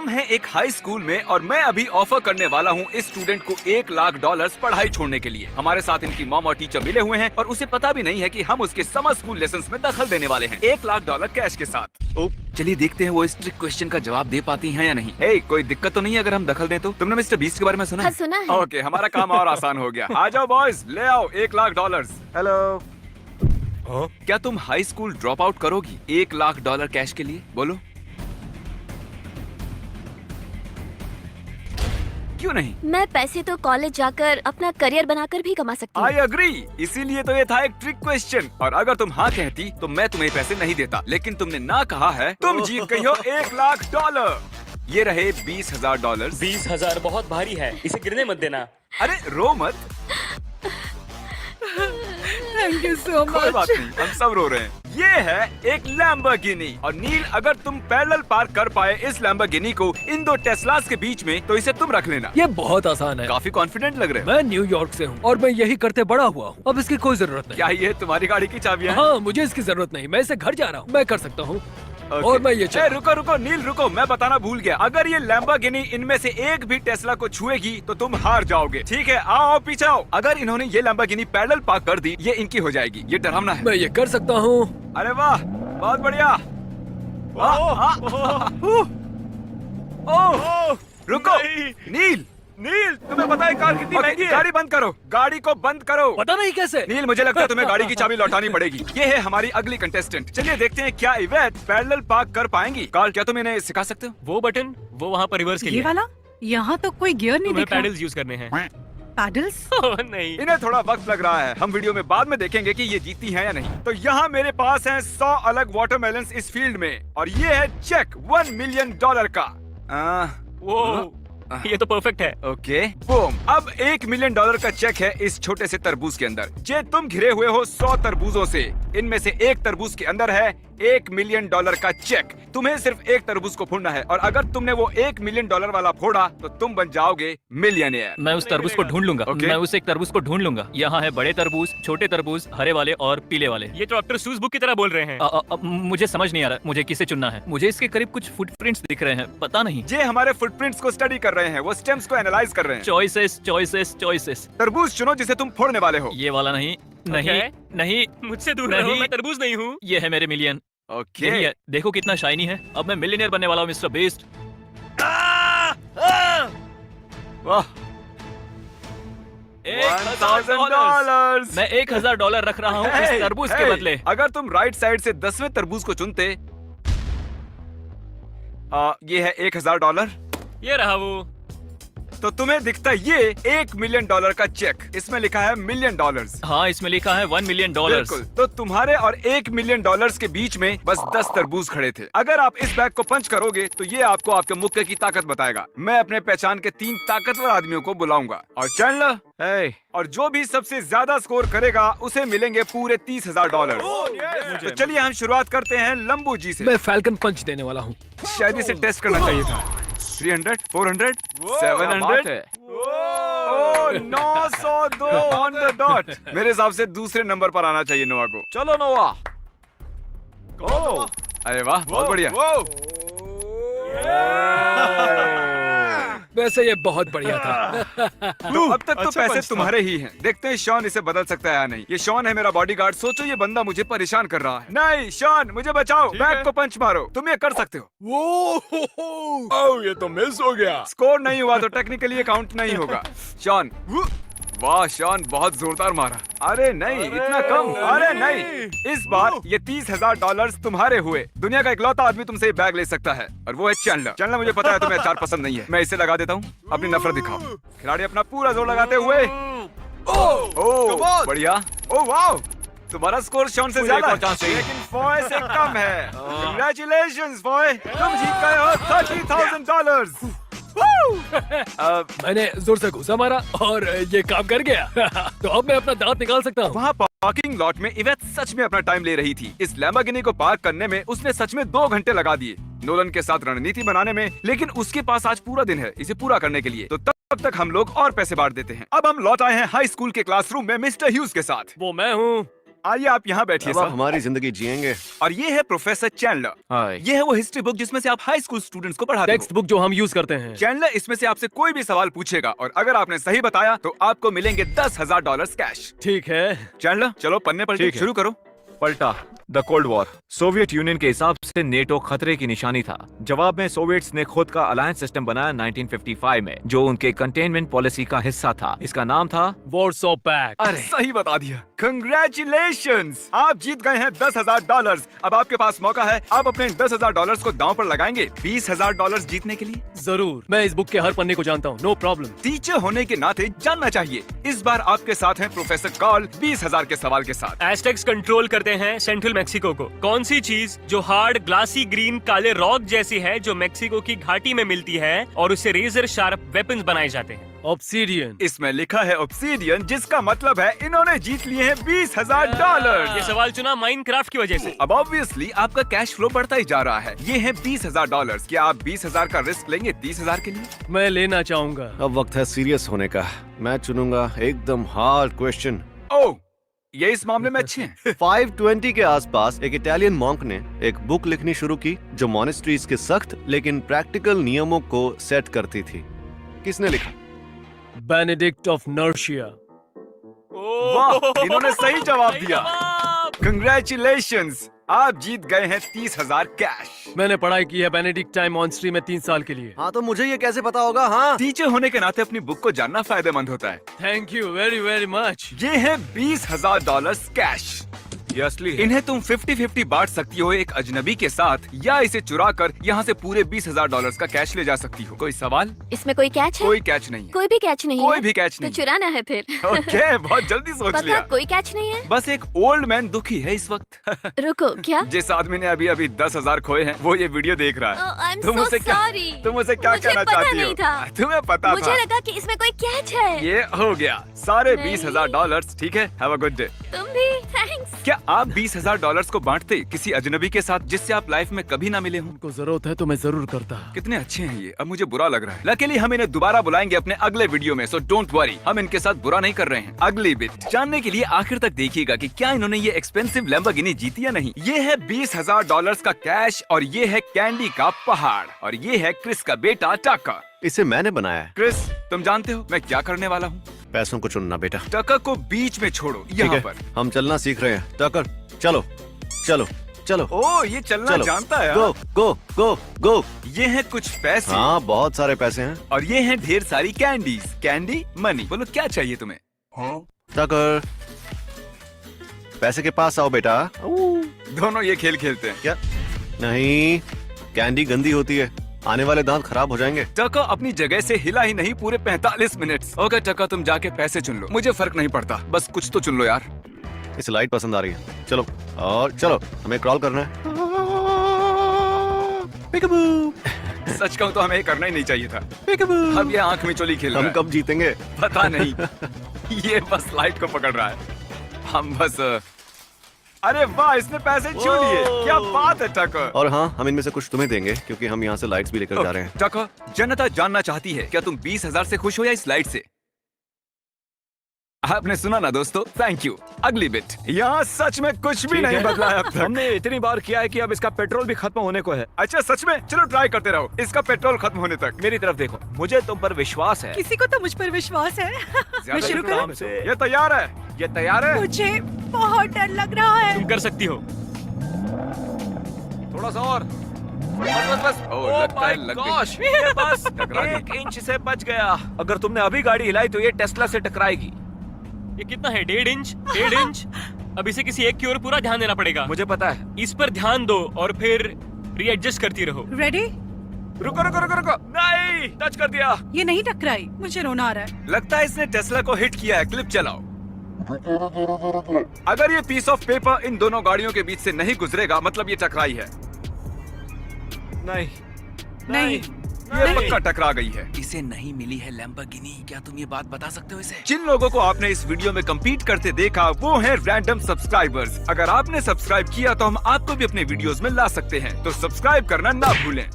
हम हैं एक हाई स्कूल में और मैं अभी ऑफर करने वाला हूँ इस स्टूडेंट को $1,00,000 पढ़ाई छोड़ने के लिए। हमारे साथ इनकी मॉम और टीचर मिले हुए हैं और उसे पता भी नहीं है कि हम उसके समर स्कूल लेसन्स में दखल देने वाले हैं $1,00,000 कैश के साथ। चलिए देखते हैं वो इस ट्रिक क्वेश्चन का जवाब दे पाती हैं या नहीं। हे, कोई दिक्कत तो नहीं है अगर हम दखल दें तो? तुमने मिस्टर बीस्ट के बारे में सुना? हाँ, सुना है। ओके, हमारा काम और आसान हो गया। आ जाओ बॉयज, ले आओ $1,00,000। हेलो, क्या तुम हाई स्कूल ड्रॉप आउट करोगी $1,00,000 कैश के लिए? बोलो क्यों नहीं? मैं पैसे तो कॉलेज जाकर अपना करियर बनाकर भी कमा सकती हूँ। आई अग्री, इसीलिए तो ये था एक ट्रिक क्वेश्चन। और अगर तुम हाँ कहती तो मैं तुम्हें पैसे नहीं देता, लेकिन तुमने ना कहा है। तुम जीत गई हो $1,00,000। ये रहे $20,000। 20,000 बहुत भारी है, इसे गिरने मत देना। अरे रो मत। थैंक यू सो कोई बात मच। नहीं, हम सब रो रहे हैं। ये है एक लैम्बोर्गिनी। और नील, अगर तुम पैरेलल पार्क कर पाए इस लैम्बोर्गिनी को इन दो टेस्लास के बीच में तो इसे तुम रख लेना। ये बहुत आसान है। काफी कॉन्फिडेंट लग रहे हो। मैं न्यूयॉर्क से हूँ और मैं यही करते बड़ा हुआ हूँ। अब इसकी कोई जरूरत नहीं। क्या ये तुम्हारी गाड़ी की चाबियां हैं? हाँ, मुझे इसकी जरूरत नहीं। मैं इसे घर जा रहा हूँ, मैं कर सकता हूँ। Okay. और मैं ये ए, रुको रुको नील, रुको, मैं बताना भूल गया। अगर ये लैम्बोर्गिनी इनमें से एक भी टेस्ला को छुएगी तो तुम हार जाओगे। ठीक है, आओ आओ पीछे आओ। अगर इन्होंने ये लैम्बोर्गिनी पैरेलल पार्क कर दी, ये इनकी हो जाएगी। ये डरावना है। मैं ये कर सकता हूँ। अरे वाह, बहुत बढ़िया। ओह, रुको नील, नील, तुम्हें पता है कार कितनी महंगी है? गाड़ी बंद करो, गाड़ी को बंद करो। पता नहीं कैसे। नील, मुझे लगता है तुम्हें गाड़ी की चाबी लौटानी पड़ेगी। ये है हमारी अगली कंटेस्टेंट। चलिए देखते हैं क्या इवेट पैरेलल पार्क कर पाएंगी। कार्ल, क्या तुम इन्हें सिखा सकते हो? वो बटन, वो वहाँ पर रिवर्स के ये लिए। वाला? यहाँ तो कोई गियर नहीं तुम्हें दिख रहा। पैडल्स यूज करने हैं। पैडल्स? ओह, नहीं। इन्हें थोड़ा वक्त लग रहा है। हम वीडियो में बाद में देखेंगे कि ये जीती हैं या नहीं। तो यहाँ मेरे पास हैं 100 अलग वाटरमेलन्स इस फील्ड में और ये है चेक $1 मिलियन का। वो ये तो परफेक्ट है। Okay, boom. अब $1 मिलियन का चेक है इस छोटे से तरबूज के अंदर। जे तुम घिरे हुए हो 100 तरबूजों से, इनमें से एक तरबूज के अंदर है $1 मिलियन का चेक। तुम्हें सिर्फ एक तरबूज को फोड़ना है और अगर तुमने वो $1 मिलियन वाला फोड़ा तो तुम बन जाओगे मिलियनियर। मैं उस तरबूज को ढूंढ लूंगा। Okay. मैं उस एक तरबूज को ढूंढ लूंगा। यहाँ है बड़े तरबूज, छोटे तरबूज, हरे वाले और पीले वाले। ये तो डॉक्टर सूज बुक की तरह बोल रहे हैं। मुझे समझ नहीं आ रहा मुझे किसे चुनना है। मुझे इसके करीब कुछ फुटप्रिंट्स दिख रहे हैं, पता नहीं। जे हमारे फुटप्रिंट्स को स्टडी कर रहे हैं, वो स्टेम्स को एनालाइज कर रहे हैं। Choices choices choices. तरबूज चुनो जिसे तुम फोड़ने वाले हो। ये वाला नहीं, नहीं, Okay. नहीं। मुझसे दूर नहीं। रहो, मैं तरबूज नहीं हूँ। ये है मेरे मिलियन। ओके, यही है, देखो कितना शाइनी है। अब मैं मिलियनियर बनने वाला हूँ मिस्टर बीस्ट। वाह, $1,000। मैं $1,000 रख रहा हूँ इस तरबूज के बदले। अगर तुम राइट साइड से 10वें तरबूज को चुनते, ये है $1,000, ये रहा वो। तो तुम्हें दिखता ये $1 मिलियन का चेक। इसमें लिखा है मिलियन डॉलर्स। हाँ, इसमें लिखा है $1 मिलियन। बिल्कुल, तो तुम्हारे और $1 मिलियन के बीच में बस 10 तरबूज खड़े थे। अगर आप इस बैग को पंच करोगे तो ये आपको आपके मुक्के की ताकत बताएगा। मैं अपने पहचान के 3 ताकतवर आदमियों को बुलाऊंगा और चैंडलर, और जो भी सबसे ज्यादा स्कोर करेगा उसे मिलेंगे पूरे $30,000। तो चलिए हम शुरुआत करते हैं लंबू जी से। मैं फैल्कन पंच देने वाला हूँ। शायद इसे टेस्ट करना चाहिए था। 300, 400, 700, 902 ऑन द डॉट। मेरे हिसाब से दूसरे नंबर पर आना चाहिए नोआ को। चलो नोआ। अरे वाह, बहुत बढ़िया। वैसे ये बहुत बढ़िया था। तो अब तक तो पैसे तुम्हारे ही हैं। देखते हैं शॉन इसे बदल सकता है या नहीं। ये शॉन है मेरा बॉडीगार्ड। सोचो ये बंदा मुझे परेशान कर रहा है। नहीं शॉन, मुझे बचाओ। बैग को पंच मारो, तुम ये कर सकते हो। ओह, ये तो मिस हो गया। स्कोर नहीं हुआ तो टेक्निकली ये काउंट नहीं होगा। शॉन, वाह शॉन, बहुत जोरदार मारा। अरे नहीं, इतना कम। अरे नहीं, इस बार ये $30,000 तुम्हारे हुए। दुनिया का इकलौता आदमी तुमसे ये बैग ले सकता है और वो है चैंडलर। चैंडलर, मुझे पता है तुम्हें अचार पसंद नहीं है। मैं इसे लगा देता हूँ, अपनी नफरत दिखाओ। खिलाड़ी अपना पूरा जोर लगाते हुए। ओह बढ़िया। ओह वाह, तुम्हारा स्कोर शॉन से ज्यादा है, लेकिन फॉय से कम है। Congratulations फॉय, तुम जीत गए हो $30,000। मैंने जोर से घुसा मारा और ये काम कर गया। तो अब मैं अपना दांत निकाल सकता हूँ। वहाँ पार्किंग लॉट में इवेट सच में अपना टाइम ले रही थी। इस लैम्बोर्गिनी को पार्क करने में उसने सच में 2 घंटे लगा दिए नोलन के साथ रणनीति बनाने में, लेकिन उसके पास आज पूरा दिन है इसे पूरा करने के लिए। तो तब तक हम लोग और पैसे बांट देते हैं। अब हम लौट आए हैं हाई स्कूल के क्लासरूम में मिस्टर ह्यूज के साथ। वो मैं हूँ। आइए आप यहाँ बैठिए अब आप सर। हमारी जिंदगी जिएंगे। और ये है प्रोफेसर चैंडलर। हाय। ये है वो हिस्ट्री बुक जिसमें से आप हाई स्कूल स्टूडेंट्स को पढ़ाते टेक्स्ट हो। बुक जो हम यूज करते हैं। चैंडलर इसमें से आपसे कोई भी सवाल पूछेगा और अगर आपने सही बताया तो आपको मिलेंगे $10,000 कैश। ठीक है। चैंडलर चलो पन्ने पलटे ठीक है। शुरू करो। पलटा। The cold war. Soviet union के हिसाब से नेटो खतरे की निशानी था। जवाब में सोवियट्स ने खुद का अलायंस सिस्टम बनाया 1955 में, जो उनके कंटेनमेंट पॉलिसी का हिस्सा था। इसका नाम था वॉर्सो पैक्ट। अरे सही बता दिया। कंग्रेचुलेशंस, आप जीत गए हैं $10,000। अब आपके पास मौका है, आप अपने $10,000 को दांव पर लगाएंगे $20,000 जीतने के लिए। जरूर, मैं इस बुक के हर पन्ने को जानता हूँ, नो प्रॉब्लम। टीचर होने के नाते जानना चाहिए। इस बार आपके साथ हैं प्रोफेसर कार्ल 20,000 के सवाल के साथ। एस्टेक्स कंट्रोल करते हैं सेंट्रल मेक्सिको को। कौन सी चीज जो हार्ड ग्लासी ग्रीन काले रॉक जैसी है, जो मेक्सिको की घाटी में मिलती है और उससे रेजर शार्प वेपन्स बनाए जाते हैं? ऑब्सीडियन। इसमें लिखा है ऑब्सीडियन, जिसका मतलब है इन्होंने जीत लिए हैं $20,000। ये सवाल चुना माइनक्राफ्ट की वजह से। अब ऑब्वियसली आपका कैश फ्लो बढ़ता ही जा रहा है। ये है $20,000। क्या आप 20,000 का रिस्क लेंगे 30,000 के लिए? मैं लेना चाहूंगा। अब वक्त है सीरियस होने का। मैं चुनूंगा एकदम हार्ड क्वेश्चन। ओह, ये इस मामले में अच्छे हैं। 520 के आसपास एक इटालियन मॉन्क ने एक बुक लिखनी शुरू की जो मॉनेस्ट्रीज के सख्त लेकिन प्रैक्टिकल नियमों को सेट करती थी। किसने लिखा? Benedict of नर्सिया। वाह, इन्होंने सही जवाब दिया। कंग्रेचुलेशंस, आप जीत गए हैं 30,000 कैश। मैंने पढ़ाई की है बेनेडिक्ट टाइम मॉन्स्ट्री में 3 साल के लिए। हाँ तो मुझे ये कैसे पता होगा? हाँ, टीचर होने के नाते अपनी बुक को जानना फायदेमंद होता है। Thank you very very much. ये है $20,000 कैश। ये असली है। इन्हें तुम 50-50 बांट सकती हो एक अजनबी के साथ, या इसे चुरा कर यहाँ से पूरे $20,000 का कैश ले जा सकती हो। कोई सवाल? इसमें कोई कैच है? कोई कैच नहीं है। कोई भी कैच नहीं कोई है? भी कैच तो नहीं। चुराना है फिर। ओके, बहुत जल्दी सोच पक्का लिया। कोई कैच नहीं है? बस एक ओल्ड मैन दुखी है इस वक्त। रुको, क्या? जिस आदमी ने अभी अभी 10,000 खोए हैं, वो ये वीडियो देख रहा है। I'm तुम so उसे क्या sorry। तुम उसे क्या मुझे कहना पता चाहती नहीं हो? था। तुम्हें पता मुझे था। लगा कि इसमें कोई कैच है। ये हो गया सारे नहीं। $20,000। ठीक है, हैव अ गुड डे। तुम भी, थैंक्स। क्या आप $20,000 को बांटते किसी अजनबी के साथ जिससे आप लाइफ में कभी ना मिले हों? उनको जरूरत है तो मैं जरूर करता। कितने अच्छे हैं ये। अब मुझे बुरा लग रहा है। लकीली हम इन्हें दोबारा बुलाएंगे अपने अगले वीडियो में, सो डोंट वरी, हम इनके साथ बुरा नहीं कर रहे हैं। अगली बिट जानने के लिए आखिर तक देखिएगा कि क्या इन्होंने ये एक्सपेंसिव लैम्बोर्गिनी जीती या नहीं। ये है $20,000 का कैश और ये है कैंडी का पहाड़ और ये है क्रिस का बेटा टका। इसे मैंने बनाया है। क्रिस, तुम जानते हो मैं क्या करने वाला हूँ? पैसों को चुनना बेटा। टका को बीच में छोड़ो, ठीक यहाँ है, पर। हम चलना सीख रहे हैं। टकर, चलो चलो चलो। ओ, ये चलना चलो जानता है। गो गो गो गो। ये है कुछ पैसे। हाँ, बहुत सारे पैसे हैं। और ये हैं ढेर सारी कैंडीज। Candy money. बोलो क्या चाहिए तुम्हें? टकर, पैसे के पास आओ बेटा। दोनों ये खेल खेलते हैं। क्या? नहीं, कैंडी गंदी होती है, आने वाले दांत खराब हो जाएंगे। टका अपनी जगह से हिला ही नहीं पूरे 45 मिनट। ओके टका, तुम जाके पैसे चुन लो, मुझे फर्क नहीं पड़ता, बस कुछ तो चुन लो यार। इसे लाइट पसंद आ रही है। चलो और चलो, हमें क्रॉल करना है। Peekaboo! सच कहूँ तो हमें ये करना ही नहीं चाहिए था। अब ये आंख में चोली खेल रहा हम है। कब जीतेंगे? पता नहीं। ये बस लाइट को पकड़ रहा है। हम बस अरे वाह, इसने पैसे छू लिए। क्या बात है टका। और हाँ, हम इनमें से कुछ तुम्हें देंगे क्योंकि हम यहाँ से लाइट्स भी लेकर जा रहे हैं। टका, जनता जानना चाहती है क्या तुम 20,000 से खुश हो या इस लाइट से? आपने सुना ना दोस्तों, थैंक यू। अगली बिट। यहाँ सच में कुछ भी नहीं बदला है अब तक। हमने इतनी बार किया है कि अब इसका पेट्रोल भी खत्म होने को है। अच्छा सच में? चलो ट्राई करते रहो इसका पेट्रोल खत्म होने तक। मेरी तरफ देखो, मुझे तुम पर विश्वास है। किसी को तो मुझ पर विश्वास है। मैं शुरू करूं? काम से। ये तैयार है? ये तैयार है? मुझे बहुत डर लग रहा है। तुम कर सकती हो। थोड़ा सा और। बस बस। ओह, लगता है लग गई। ये बस टकरा गई। 1 इंच से बच गया। अगर तुमने अभी गाड़ी हिलाई तो ये टेस्ला से टकराएगी। ये कितना है? 1.5 इंच? 1.5 इंच? अब इसे किसी एक की ओर पूरा ध्यान देना पड़ेगा। मुझे पता है। इस पर ध्यान दो और फिर रीएडजस्ट करती रहो। रेडी? रुको रुको रुको रुको। नहीं, टच कर दिया। ये नहीं टकराई, मुझे रोना आ रहा है। लगता है इसने टेस्ला को हिट किया है। क्लिप चलाओ। अगर ये पीस ऑफ पेपर इन दोनों गाड़ियों के बीच से नहीं गुजरेगा, मतलब ये टकराई है। नहीं नहीं। ये पक्का टकरा गई है। इसे नहीं मिली है लैम्बोर्गिनी। क्या तुम ये बात बता सकते हो इसे? जिन लोगों को आपने इस वीडियो में कम्पीट करते देखा वो हैं रैंडम सब्सक्राइबर्स। अगर आपने सब्सक्राइब किया तो हम आपको भी अपने वीडियोस में ला सकते हैं, तो सब्सक्राइब करना ना भूलें।